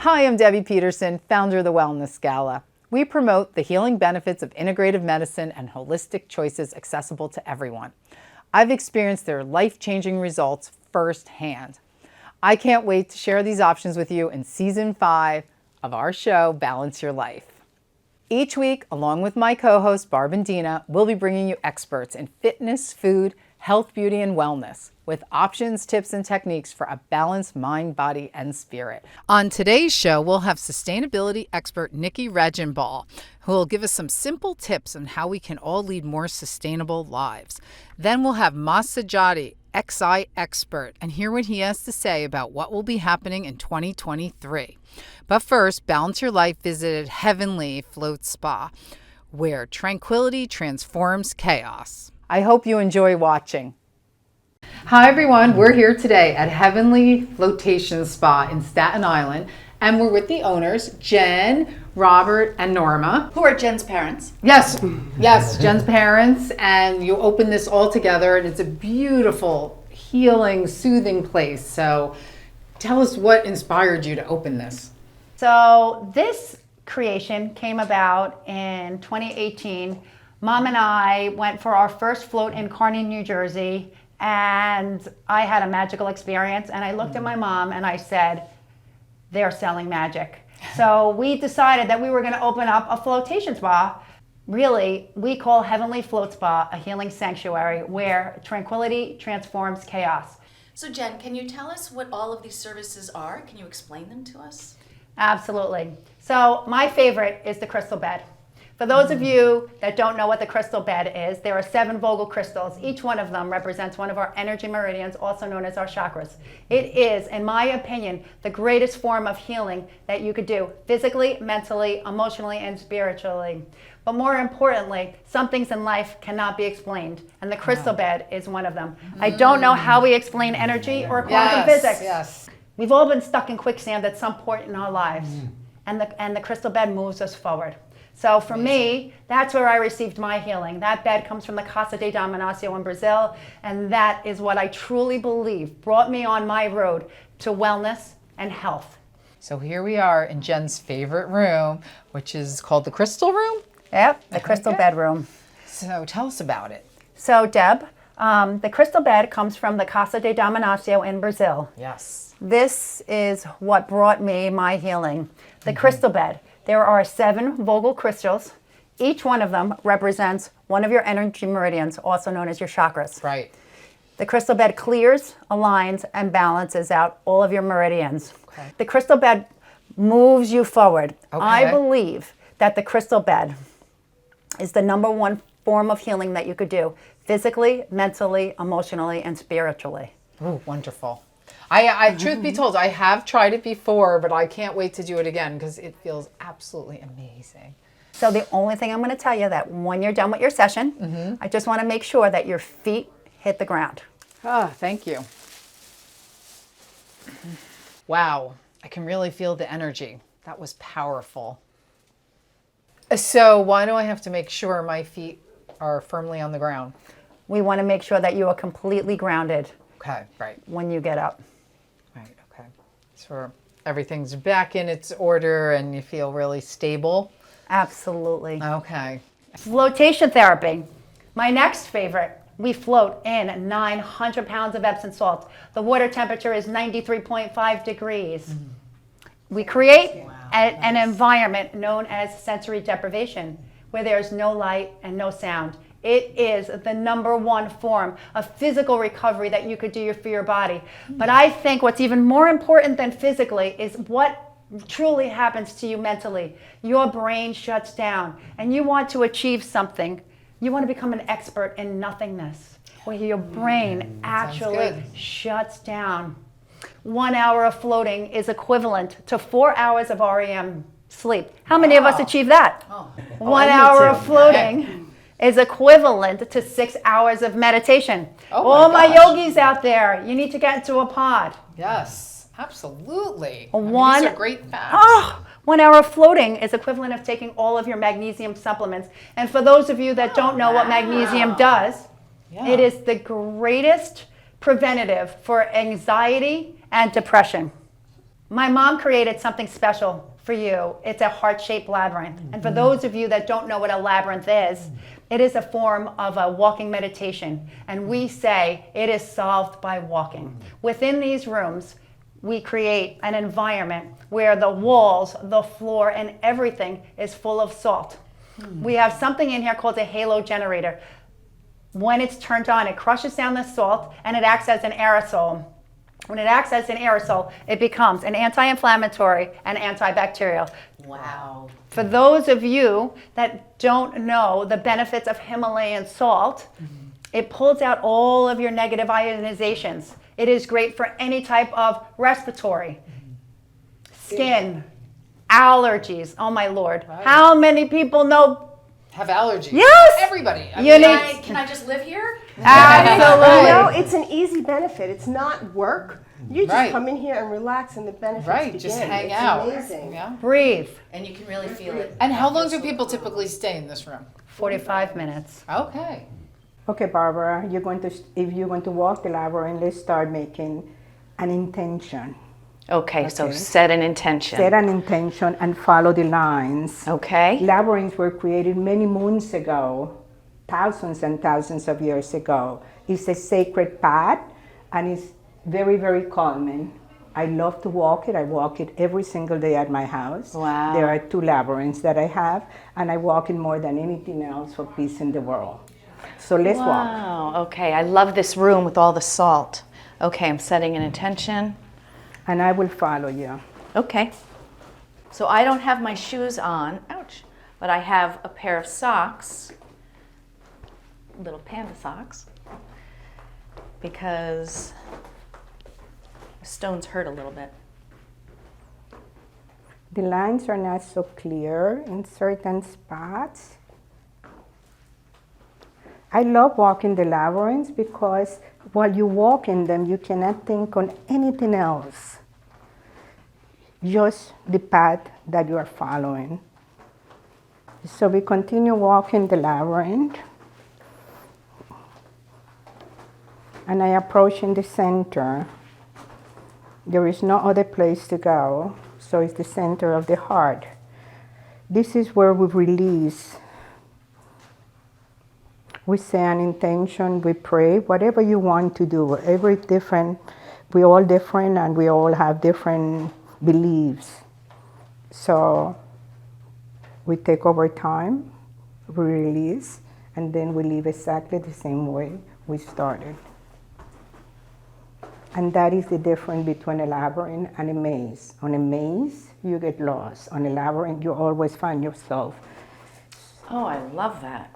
Hi, I'm Debbie Peterson, founder of the Wellness Gala. We promote the healing benefits of integrative medicine and holistic choices accessible to everyone. I've experienced their life-changing results firsthand. I can't wait to share these options with you in Season 5 of our show, Balance Your Life. Each week, along with my co-hosts Barb and Dina, we'll be bringing you experts in fitness, food, health, beauty, and wellness with options, tips, and techniques for a balanced mind, body, and spirit. On today's show, we'll have sustainability expert Nikki Regimbal, who will give us some simple tips on how we can all lead more sustainable lives. Then we'll have Mas Sajady, XI expert, and hear what he has to say about what will be happening in 2023. But first, Balance Your Life visited Heavenly Float Spa, where tranquility transforms chaos. I hope you enjoy watching. Hi everyone, we're here today at Heavenly Flotation Spa in Staten Island, and we're with the owners, Jen, Robert, and Norma. Who are Jen's parents? Yes, Jen's parents, and you open this all together, and it's a beautiful, healing, soothing place. So tell us what inspired you to open this. So this creation came about in 2018. Mom and I went for our first float in Kearney, New Jersey, and I had a magical experience, and I looked at my mom and I said, they're selling magic. So we decided that we were going to open up a flotation spa. Really, we call Heavenly Float Spa a healing sanctuary where tranquility transforms chaos. So Jen, can you tell us what all of these services are? Can you explain them to us? Absolutely. So my favorite is the crystal bed. For those of you that don't know what the crystal bed is, there are 7 Vogel crystals. Each one of them represents one of our energy meridians, also known as our chakras. It is, in my opinion, the greatest form of healing that you could do physically, mentally, emotionally, and spiritually. But more importantly, some things in life cannot be explained, and the crystal bed is one of them. I don't know how we explain energy or quantum physics. Yes. We've all been stuck in quicksand at some point in our lives, and the crystal bed moves us forward. So for me, that's where I received my healing. That bed comes from the Casa de Damanaccio in Brazil, and that is what I truly believe brought me on my road to wellness and health. So here we are in Jen's favorite room, which is called the Crystal Room. Yep, the crystal bedroom. So tell us about it. So Deb, the crystal bed comes from the Casa de Damanaccio in Brazil. Yes. This is what brought me my healing. The crystal bed. There are 7 Vogel crystals. Each one of them represents one of your energy meridians, also known as your chakras. Right. The crystal bed clears, aligns, and balances out all of your meridians. Okay. The crystal bed moves you forward. Okay. I believe that the crystal bed is the #1 form of healing that you could do physically, mentally, emotionally, and spiritually. Oh, wonderful. I truth be told, I have tried it before, but I can't wait to do it again because it feels absolutely amazing. So the only thing I'm going to tell you that when you're done with your session, I just want to make sure that your feet hit the ground. Ah, thank you. Wow, I can really feel the energy. That was powerful. So why do I have to make sure my feet are firmly on the ground? We want to make sure that you are completely grounded Okay, right. when you get up. Right, okay. So everything's back in its order and you feel really stable? Absolutely. Okay. Flotation therapy. My next favorite. We float in 900 pounds of Epsom salts. The water temperature is 93.5 degrees. We create an environment known as sensory deprivation, where there's no light and no sound. It is the #1 form of physical recovery that you could do for your body. But I think what's even more important than physically is what truly happens to you mentally. Your brain shuts down and you want to achieve something. You want to become an expert in nothingness, where your brain actually shuts down. 1 hour of floating is equivalent to 4 hours of REM sleep. How many of us achieve that? 1 hour of floating is equivalent to 6 hours of meditation. All my yogis out there, you need to get into a pod. Yes, absolutely. These are great facts. 1 hour of floating is equivalent of taking all of your magnesium supplements. And for those of you that don't know what magnesium does, it is the greatest preventative for anxiety and depression. My mom created something special for you. It's a heart-shaped labyrinth. And for those of you that don't know what a labyrinth is, it is a form of a walking meditation. And we say it is solved by walking. Within these rooms, we create an environment where the walls, the floor, and everything is full of salt. We have something in here called a halo generator. When it's turned on, it crushes down the salt and it acts as an aerosol. When it acts as an aerosol, it becomes an anti-inflammatory and antibacterial. Wow. For those of you that don't know the benefits of Himalayan salt, it pulls out all of your negative ionizations. It is great for any type of respiratory, skin, allergies. Oh my Lord. Right. How many people know? Have allergies. Yes! Everybody. I You mean, need- Can I just live here? Absolutely. No, it's an easy benefit. It's not work. You just Right. come in here and relax, and the benefits Right, begin. just hang it's out. Amazing. Yeah. Breathe. And you can really feel it. And how long do people typically stay in this room? 45 minutes. Okay. Okay, Barbara, if you're going to walk the labyrinth, let's start making an intention. Okay, so Okay. set an intention. Set an intention and follow the lines. Okay. Labyrinths were created many moons ago, thousands and thousands of years ago. It's a sacred path and it's very, very calming. I love to walk it. I walk it every single day at my house. Wow. There are 2 labyrinths that I have, and I walk it more than anything else for peace in the world. So let's walk. Wow. Okay, I love this room with all the salt. Okay, I'm setting an intention. And I will follow you. Okay. So I don't have my shoes on, ouch, but I have a pair of socks, little panda socks, because the stones hurt a little bit. The lines are not so clear in certain spots. I love walking the labyrinths because while you walk in them, you cannot think on anything else. Just the path that you are following. So we continue walking the labyrinth. And I approach in the center. There is no other place to go, so it's the center of the heart. This is where we release. We say an intention, we pray, whatever you want to do. We're all different and we all have different beliefs. So we take over time, we release, and then we leave exactly the same way we started. And that is the difference between a labyrinth and a maze. On a maze, you get lost. On a labyrinth, you always find yourself. Oh, I love that.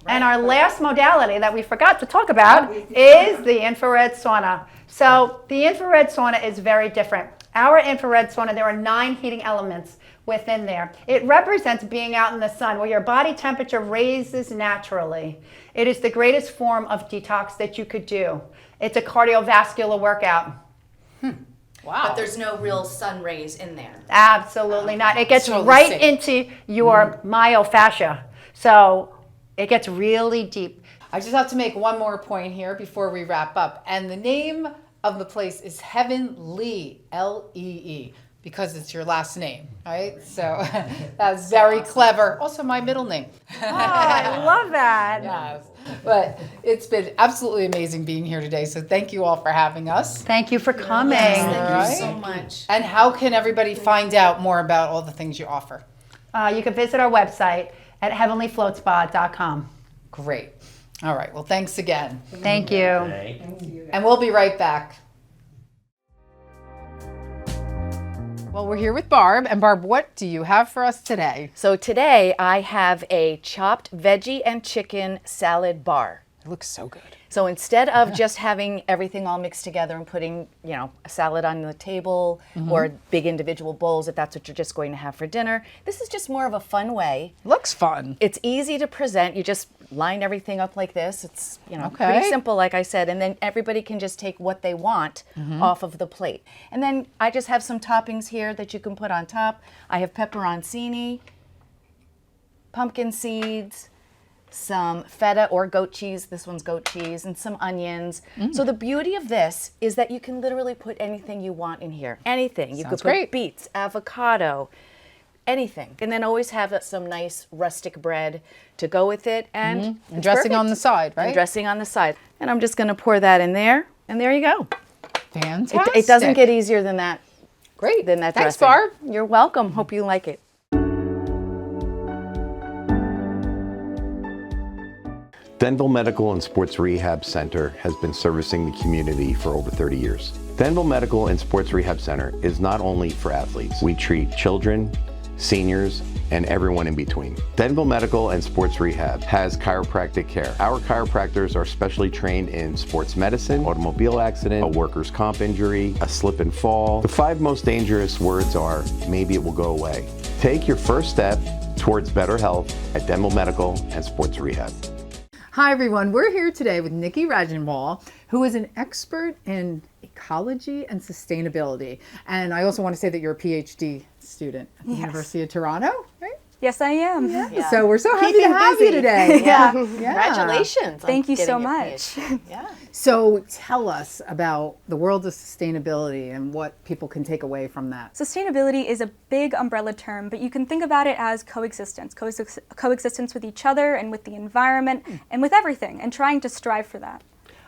And our last modality that we forgot to talk about is the infrared sauna. So the infrared sauna is very different. Our infrared sauna, there are 9 heating elements within there. It represents being out in the sun where your body temperature raises naturally. It is the greatest form of detox that you could do. It's a cardiovascular workout. Wow. But there's no real sun rays in there. Absolutely not. It gets Totally right safe. into your myofascia. So it gets really deep. I just have to make one more point here before we wrap up. And the name of the place is Heavenly, L-E-E, because it's your last name, right? So that's very clever. Also my middle name. Oh, I love that. Yes. But it's been absolutely amazing being here today. So thank you all for having us. Thank you for coming. Thank you All so much. And how can everybody find out more about all the things you offer? You can visit our website at heavenlyfloatspa.com. Great. All right. Well, thanks again. Thank you. And we'll be right back. Well, we're here with Barb. And Barb, what do you have for us today? So today I have a chopped veggie and chicken salad bar. It looks so good. So instead of just having everything all mixed together and putting, a salad on the table or big individual bowls, if that's what you're just going to have for dinner, this is just more of a fun way. Looks fun. It's easy to present. You just line everything up like this. It's, Okay. pretty simple, like I said, and then everybody can just take what they want off of the plate. And then I just have some toppings here that you can put on top. I have pepperoncini, pumpkin seeds, some feta or goat cheese. This one's goat cheese, and some onions. So the beauty of this is that you can literally put anything you want in here. Anything. You Sounds could put great. beets, avocado, anything. And then always have some nice rustic bread to go with it. And And dressing on the side, right? And dressing on the side. And I'm just going to pour that in there. And there you go. Fantastic. It doesn't get easier than that. great. Than that Thanks, dressing. Barb. You're welcome. Hope you like it. Denville Medical and Sports Rehab Center has been servicing the community for over 30 years. Denville Medical and Sports Rehab Center is not only for athletes. We treat children, seniors, and everyone in between. Denville Medical and Sports Rehab has chiropractic care. Our chiropractors are specially trained in sports medicine, automobile accident, a workers' comp injury, a slip and fall. The 5 most dangerous words are, maybe it will go away. Take your first step towards better health at Denville Medical and Sports Rehab. Hi, everyone. We're here today with Nikki Regimbal, who is an expert in ecology and sustainability. And I also want to say that you're a PhD student at the University of Toronto, right? Yes, I am. Yeah. So we're so happy to Keeping have busy. you today. Yeah. Congratulations. on Thank you so getting your much. PhD. Yeah. So tell us about the world of sustainability and what people can take away from that. Sustainability is a big umbrella term, but you can think about it as coexistence with each other and with the environment and with everything, and trying to strive for that.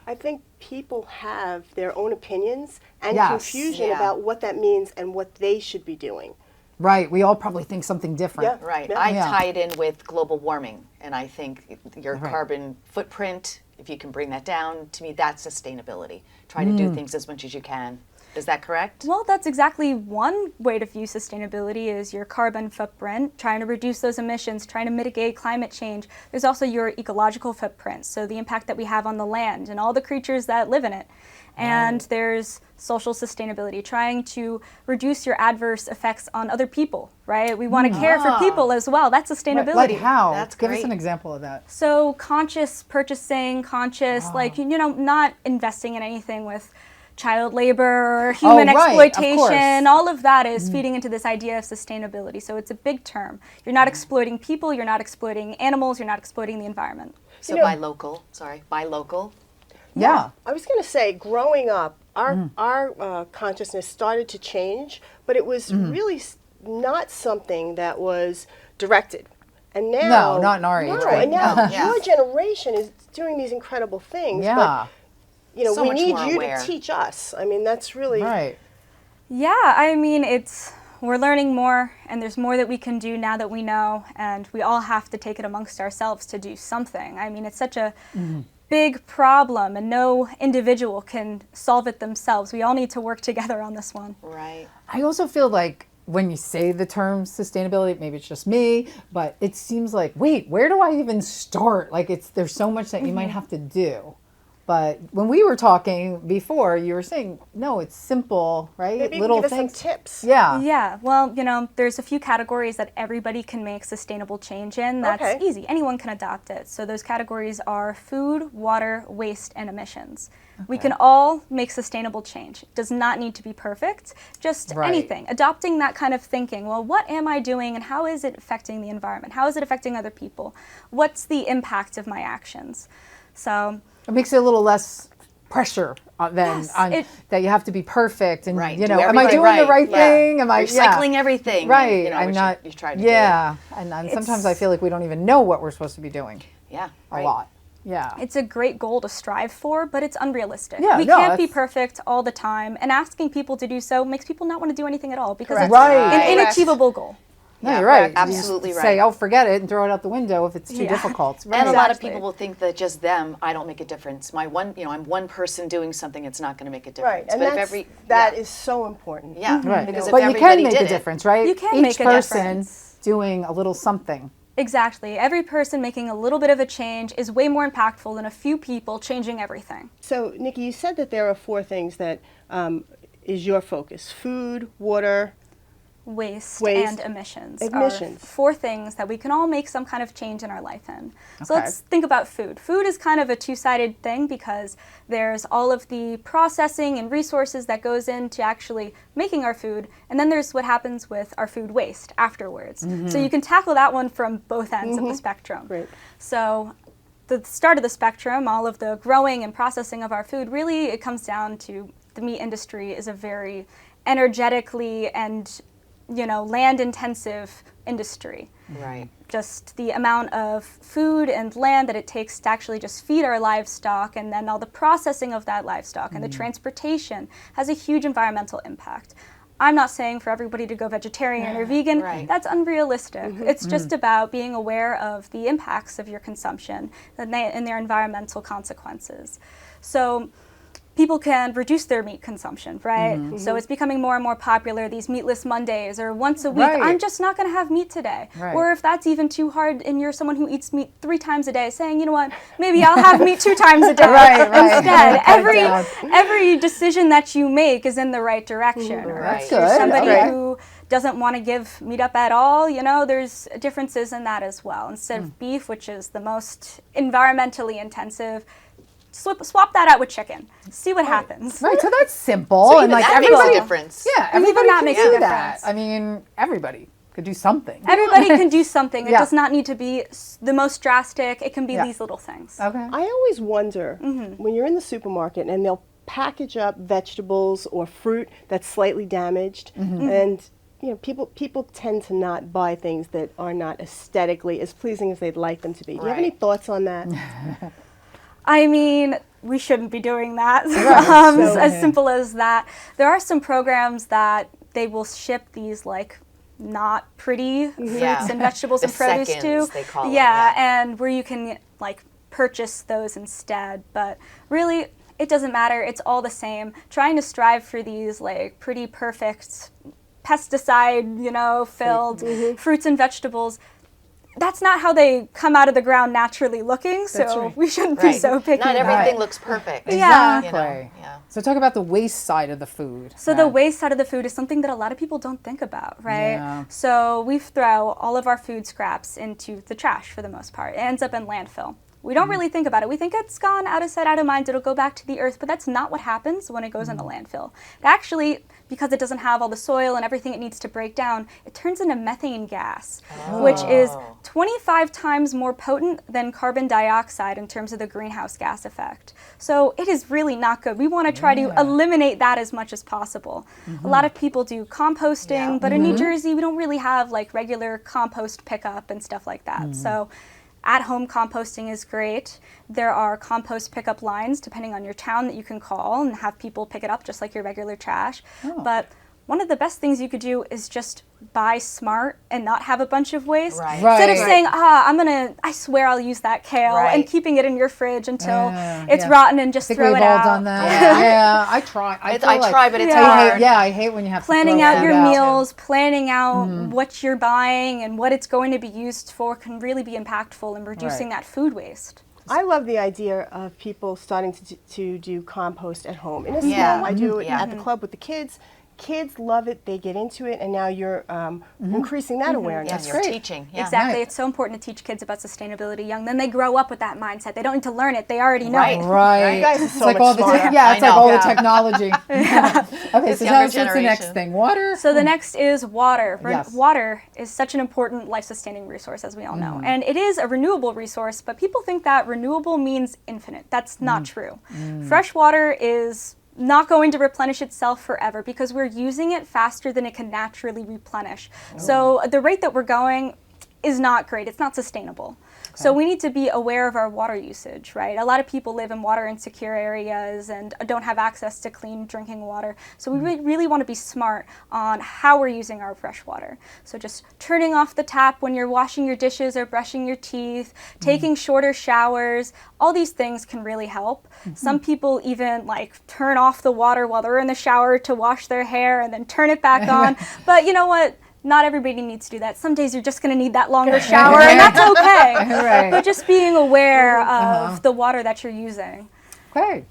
I think people have their own opinions and Yes. confusion Yeah. about what that means and what they should be doing. Right. We all probably think something different. Yeah. Right. Yeah. I Yeah. tie it in with global warming, and I think your Right. carbon footprint, if you can bring that down, to me, that's sustainability. Try to do things as much as you can. Is that correct? Well, that's exactly one way to view sustainability is your carbon footprint, trying to reduce those emissions, trying to mitigate climate change. There's also your ecological footprint, so the impact that we have on the land and all the creatures that live in it. And there's social sustainability, trying to reduce your adverse effects on other people, right? We want to care for people as well. That's sustainability. Like how? That's Give us great. an example of that. So conscious purchasing, conscious, like, not investing in anything with child labor or human right, of exploitation. course. All of that is feeding into this idea of sustainability. So it's a big term. You're not exploiting people, you're not exploiting animals, you're not exploiting the environment. So buy local. Buy local. Yeah. I was going to say, growing up, our consciousness started to change, but it was really not something that was directed. And now, No, not in our age, no, right? And now Yeah. your generation is doing these incredible things. Yeah. But, So we much need more you aware. to teach us. I mean, that's really Right. Yeah, I mean, we're learning more, and there's more that we can do now that we know, and we all have to take it amongst ourselves to do something. I mean, it's such a big problem, and no individual can solve it themselves. We all need to work together on this one. Right. I also feel like when you say the term sustainability, maybe it's just me, but it seems like, wait, where do I even start? Like there's so much that you might have to do. But when we were talking before, you were saying, no, it's simple, right? maybe you Little can give things. us some tips. Yeah. Yeah, well, there's a few categories that everybody can make sustainable change in. That's Okay. easy. Anyone can adopt it. So those categories are food, water, waste, and emissions. We can all make sustainable change. It does not need to be perfect, just Right. anything. Adopting that kind of thinking, well, what am I doing and how is it affecting the environment? How is it affecting other people? What's the impact of my actions? So It makes it a little less pressure Yes, that you have to be perfect and Right. do Do am I everything doing the right. right thing? Am I Recycling everything. Right. You I'm not. You try to yeah. And sometimes I feel like we don't even know what we're supposed to be doing do. Yeah. a right. lot. Yeah. it's a great goal to strive for, but it's unrealistic. Yeah, we no, can't be that's- perfect all the time, and asking people to do so makes people not want to do anything at all because Correct. it's Right. an inachievable goal. No, Yeah, you're right. correct. You just Absolutely Say, right. oh, forget it, and throw it out the window if it's too Yeah. difficult. And a lot of Exactly. people will think that just them, I don't make a difference. I'm one person doing something, it's not going to make a Right. difference. And that is so important. yeah, Right. because But if you can everybody make did a it- difference, right? You can Each make a person difference. doing a little something. Exactly. Every person making a little bit of a change is way more impactful than a few people changing everything. So, Nikki, you said that there are 4 things that is your focus: food, water, waste, Waste, and emissions, emissions. are 4 things that we can all make some kind of change in our life in. So Okay. let's think about food. Food is kind of a two-sided thing because there's all of the processing and resources that goes into actually making our food, and then there's what happens with our food waste afterwards. So you can tackle that one from both ends of the spectrum. Great. So the start of the spectrum, all of the growing and processing of our food, really it comes down to the meat industry is a very energetically and land intensive industry. Right. Just the amount of food and land that it takes to actually just feed our livestock, and then all the processing of that livestock and the transportation has a huge environmental impact. I'm not saying for everybody to go vegetarian or vegan. Right. That's unrealistic. It's just about being aware of the impacts of your consumption and their environmental consequences. So people can reduce their meat consumption, right? So it's becoming more and more popular, these meatless Mondays, or once a week, Right. I'm just not going to have meat today. Right. Or if that's even too hard and you're someone who eats meat 3 times a day, saying, you know what, maybe I'll have meat 2 times a day Right. instead. Cut it down. Every decision that you make is in the right direction. Or Right. if That's you're good. somebody Okay. who doesn't want to give meat up at all, there's differences in that as well. Instead of beef, which is the most environmentally intensive, swap that out with chicken. See what happens. Right, so that's simple. So and even like that makes a everybody, difference. Yeah, And even everybody that can makes do a that. difference. I mean, everybody could do something. Everybody can do something. It Yeah. does not need to be the most drastic. It can be Yeah. these little things. Okay. I always wonder when you're in the supermarket and they'll package up vegetables or fruit that's slightly damaged, and people tend to not buy things that are not aesthetically as pleasing as they'd like them to be. Do you have any Right. thoughts on that? I mean, we shouldn't be doing that. So- As simple as that. There are some programs that they will ship these not pretty fruits Yeah. and vegetables The and produce seconds, to. they call it, yeah, yeah. and where you can purchase those instead. But really, it doesn't matter. It's all the same. Trying to strive for these pretty perfect pesticide, filled fruits and vegetables. That's not how they come out of the ground naturally looking, so right. we shouldn't be Right. so picky. Not about everything it. looks perfect. Yeah. Exactly. Yeah. So talk about the waste side of the food. So the Right. waste side of the food is something that a lot of people don't think about, right? Yeah. So we throw all of our food scraps into the trash for the most part. It ends up in landfill. We don't really think about it. We think it's gone out of sight, out of mind. It'll go back to the earth, but that's not what happens when it goes into landfill. It actually, because it doesn't have all the soil and everything it needs to break down, it turns into methane gas, which is 25 times more potent than carbon dioxide in terms of the greenhouse gas effect. So it is really not good. We want to try to eliminate that as much as possible. A lot of people do composting, but in New Jersey, we don't really have regular compost pickup and stuff like that. So at-home composting is great. There are compost pickup lines, depending on your town, that you can call and have people pick it up just like your regular trash. But one of the best things you could do is just buy smart and not have a bunch of waste. Right. Instead of Right. saying, I swear I'll use that kale, and Right. keeping it in your fridge until it's yeah. rotten and just I think throw we've it all out. done that. Yeah. Yeah, I try. I try, but it's Yeah. hard. I hate when you have Planning to throw out food your out. meals, planning out what you're buying and what it's going to be used for can really be impactful in reducing Right. that food waste. I love the idea of people starting to do compost at home. In a small, Yeah. I do it Yeah. at the club with the kids. Kids love it; they get into it, and now you're increasing that awareness. Yeah, you're teaching. Yeah. Exactly. Right. It's so important to teach kids about sustainability young. Then they grow up with that mindset. They don't need to learn it. They already know Right. it. Right. You guys are It's so like much all the smarter. yeah, it's I like know. all Yeah. the technology. Okay, This so younger tell us what's the next generation. thing. Water? So the next is water. Yes. Water is such an important life-sustaining resource, as we all know. And it is a renewable resource, but people think that renewable means infinite. That's not true. Fresh water is not going to replenish itself forever because we're using it faster than it can naturally replenish. So the rate that we're going is not great. It's not sustainable. So we need to be aware of our water usage, right? A lot of people live in water insecure areas and don't have access to clean drinking water. So we really want to be smart on how we're using our fresh water. So just turning off the tap when you're washing your dishes or brushing your teeth, taking shorter showers, all these things can really help. Some people even turn off the water while they're in the shower to wash their hair and then turn it back on. But you know what? Not everybody needs to do that. Some days you're just going to need that longer shower, and that's okay. Right. But just being aware of the water that you're using. Okay.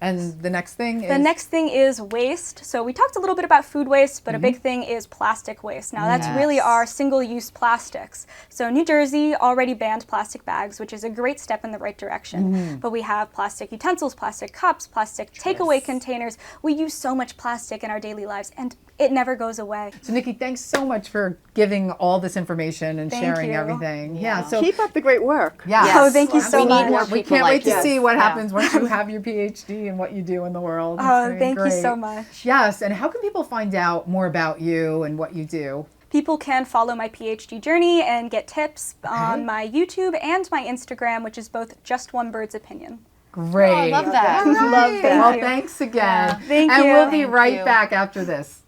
And the next thing is? The next thing is waste. So we talked a little bit about food waste, but a big thing is plastic waste. Now that's really our single-use plastics. So New Jersey already banned plastic bags, which is a great step in the right direction. But we have plastic utensils, plastic cups, plastic takeaway containers. We use so much plastic in our daily lives, and it never goes away. So Nikki, thanks so much for giving all this information and Thank sharing you. everything. Yeah. So Keep up the great work. yeah. Oh, thank you so We much. need more We people can't like wait to you. see what Yeah. happens once you have your PhD and what you do in the world. It's Oh, gonna be thank you so great. much. Yes, and how can people find out more about you and what you do? People can follow my PhD journey and get tips on my YouTube and my Instagram, which is both Just One Bird's Opinion. Great. Oh, I love that. All right. Thank Well, you. thanks again. Thank and you. we'll be Thank right you. back after this.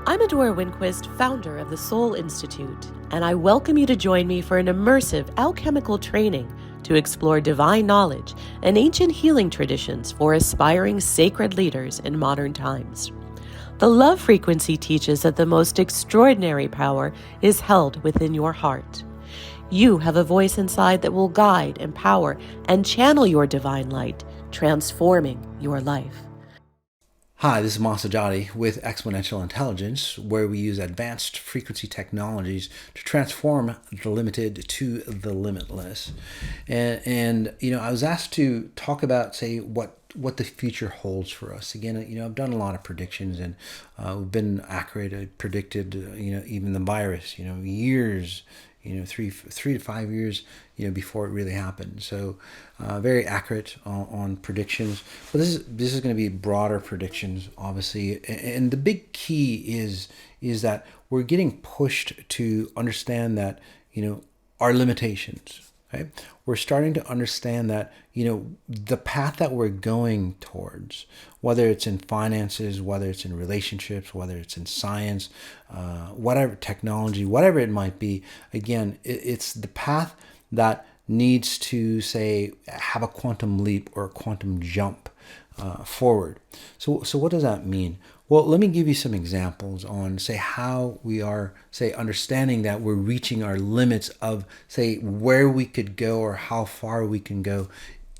I'm Adora Winquist, founder of the Soul Institute, and I welcome you to join me for an immersive alchemical training to explore divine knowledge and ancient healing traditions for aspiring sacred leaders in modern times. The love frequency teaches that the most extraordinary power is held within your heart. You have a voice inside that will guide, empower, and channel your divine light, transforming your life. Hi, this is Mas Sajady with Exponential Intelligence, where we use advanced frequency technologies to transform the limited to the limitless. And you know, I was asked to talk about, say, what the future holds for us. Again, you know, I've done a lot of predictions, and we've been accurate. I predicted, you know, even the virus, you know, years, you know, three to 5 years, you know, before it really happened. So very accurate on predictions. But this is going to be broader predictions, obviously. And the big key is that we're getting pushed to understand that, you know, our limitations. Okay? We're starting to understand that, you know, the path that we're going towards, whether it's in finances, whether it's in relationships, whether it's in science, whatever, technology, whatever it might be, again, it's the path that needs to, say, have a quantum leap or a quantum jump forward. So what does that mean? Well, let me give you some examples on, say, how we are, say, understanding that we're reaching our limits of, say, where we could go or how far we can go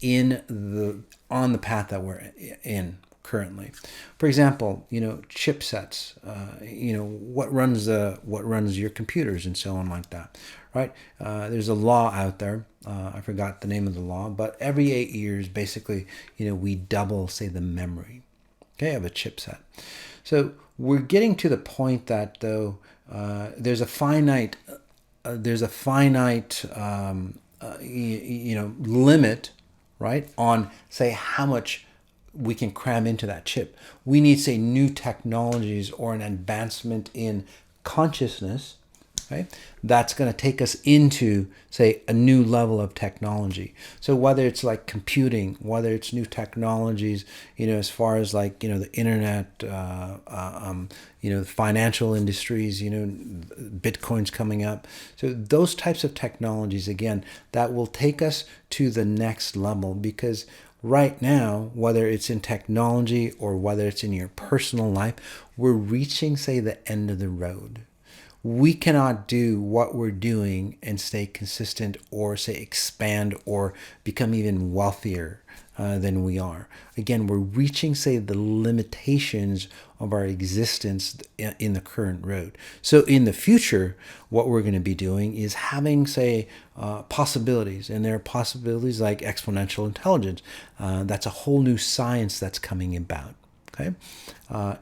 on the path that we're in currently. For example, you know, chipsets, you know, what runs your computers and so on like that, right? There's a law out there. I forgot the name of the law, but every 8 years, basically, you know, we double, say, the memory, okay, of a chipset. So we're getting to the point that, though, there's a finite you know, limit, right, on, say, how much we can cram into that chip. We need, say, new technologies or an advancement in consciousness, right? That's going to take us into, say, a new level of technology. So whether it's like computing, whether it's new technologies, you know, as far as like, you know, the internet, you know, the financial industries, you know, Bitcoin's coming up. So those types of technologies, again, that will take us to the next level, because right now, whether it's in technology or whether it's in your personal life, we're reaching, say, the end of the road. We cannot do what we're doing and stay consistent or, say, expand or become even wealthier than we are. Again, we're reaching, say, the limitations of our existence in the current road. So in the future, what we're going to be doing is having, say, possibilities. And there are possibilities like exponential intelligence. That's a whole new science that's coming about. Okay,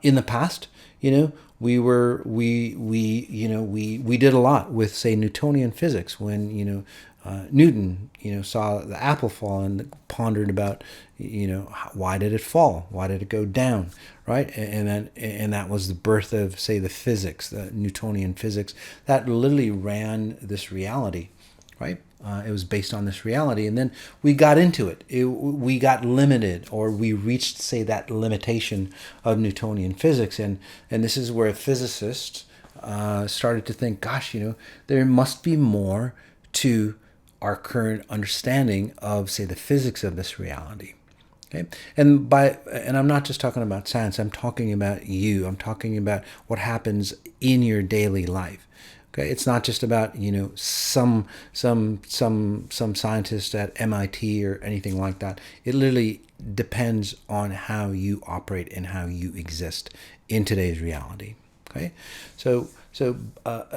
in the past, you know, we did a lot with, say, Newtonian physics when, you know, Newton, you know, saw the apple fall and pondered about, you know, why did it fall? Why did it go down? Right? And that was the birth of, say, the physics, the Newtonian physics that literally ran this reality. Right? It was based on this reality, and then we got into it. We got limited, or we reached, say, that limitation of Newtonian physics, and this is where physicists started to think, gosh, you know, there must be more to our current understanding of, say, the physics of this reality. Okay? And I'm not just talking about science, I'm talking about you. I'm talking about what happens in your daily life. Okay? It's not just about, some scientist at MIT or anything like that. It literally depends on how you operate and how you exist in today's reality. Okay? So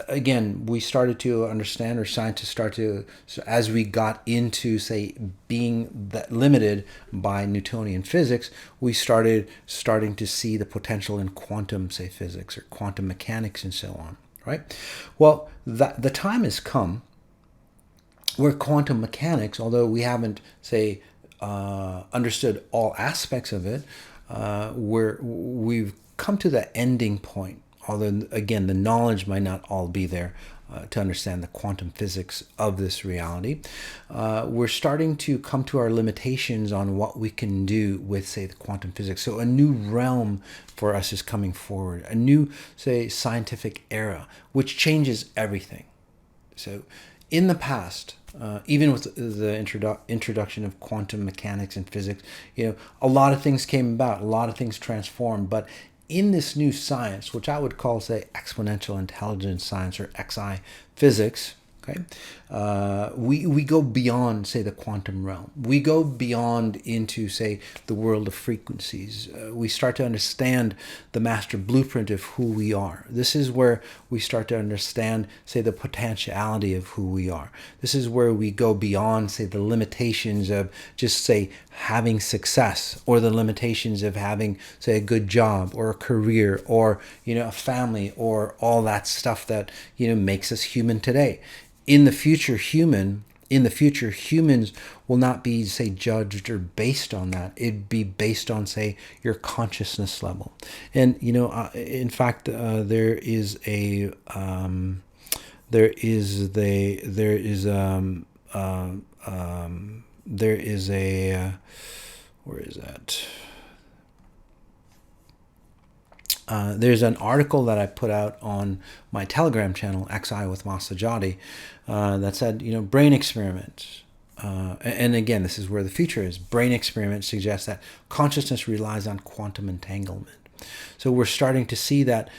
again, we started to understand, or scientists started to, so as we got into, say, being that limited by Newtonian physics, we starting to see the potential in quantum, say, physics or quantum mechanics and so on, right? Well, the time has come where quantum mechanics, although we haven't, say, understood all aspects of it, we've come to the ending point. Although, again, the knowledge might not all be there to understand the quantum physics of this reality. We're starting to come to our limitations on what we can do with, say, the quantum physics. So a new realm for us is coming forward, a new, say, scientific era, which changes everything. So in the past, even with the introduction of quantum mechanics and physics, a lot of things came about, a lot of things transformed, but in this new science, which I would call, say, exponential intelligence science or XI physics, okay, we go beyond, say, the quantum realm. We go beyond into, say, the world of frequencies. We start to understand the master blueprint of who we are. This is where we start to understand, say, the potentiality of who we are. This is where we go beyond, say, the limitations of just, say, having success, or the limitations of having, say, a good job or a career or, a family, or all that stuff that, makes us human today. In the future, humans will not be, say, judged or based on that. It'd be based on, say, your consciousness level. And, in fact, there is a, where is that? There's an article that I put out on my Telegram channel, XI with Mas Sajady, that said, brain experiments. And again, this is where the future is. Brain experiments suggest that consciousness relies on quantum entanglement. So we're starting to see that,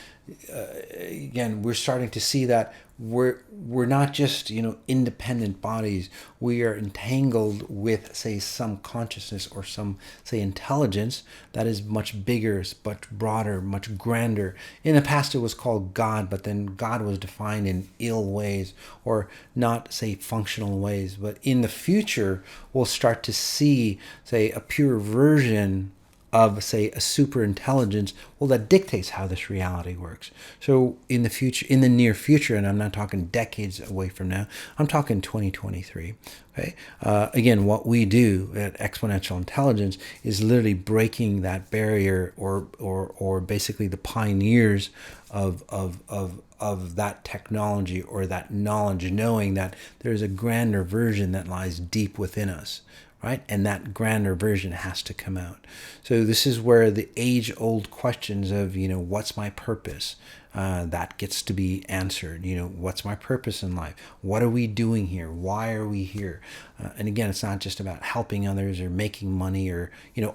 we're not just, independent bodies. We are entangled with, say, some consciousness or some, say, intelligence that is much bigger, much broader, much grander. In the past, it was called God, but then God was defined in ill ways or not, say, functional ways. But in the future, we'll start to see, say, a pure version of, say, a super intelligence, that dictates how this reality works. So in the future, in the near future, and I'm not talking decades away from now, I'm talking 2023. Okay. Again, what we do at Exponential Intelligence is literally breaking that barrier, or basically the pioneers of that technology or that knowledge, knowing that there's a grander version that lies deep within us. Right? And that grander version has to come out. So this is where the age-old questions of, what's my purpose? That gets to be answered. What's my purpose in life? What are we doing here? Why are we here? And again, it's not just about helping others or making money or,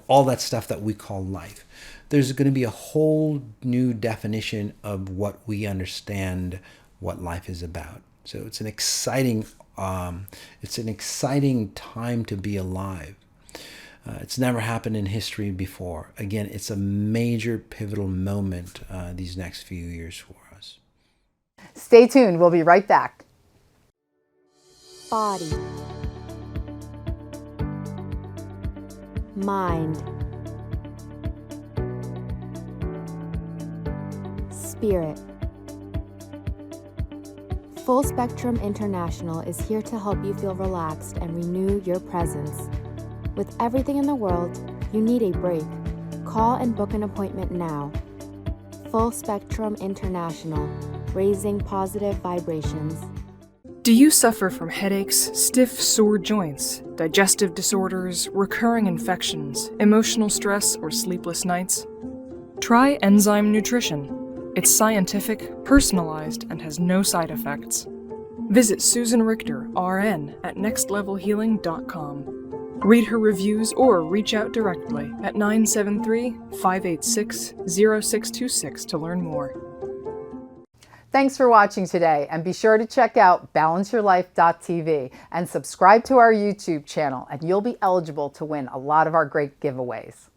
all that stuff that we call life. There's going to be a whole new definition of what we understand what life is about. So it's an exciting time to be alive. It's never happened in history before. Again, it's a major pivotal moment these next few years for us. Stay tuned. We'll be right back. Body, mind, spirit. Full Spectrum International is here to help you feel relaxed and renew your presence. With everything in the world, you need a break. Call and book an appointment now. Full Spectrum International, raising positive vibrations. Do you suffer from headaches, stiff, sore joints, digestive disorders, recurring infections, emotional stress, or sleepless nights? Try Enzyme Nutrition. It's scientific, personalized, and has no side effects. Visit Susan Richter, RN, at nextlevelhealing.com. Read her reviews or reach out directly at 973-586-0626 to learn more. Thanks for watching today, and be sure to check out balanceyourlife.tv and subscribe to our YouTube channel, and you'll be eligible to win a lot of our great giveaways.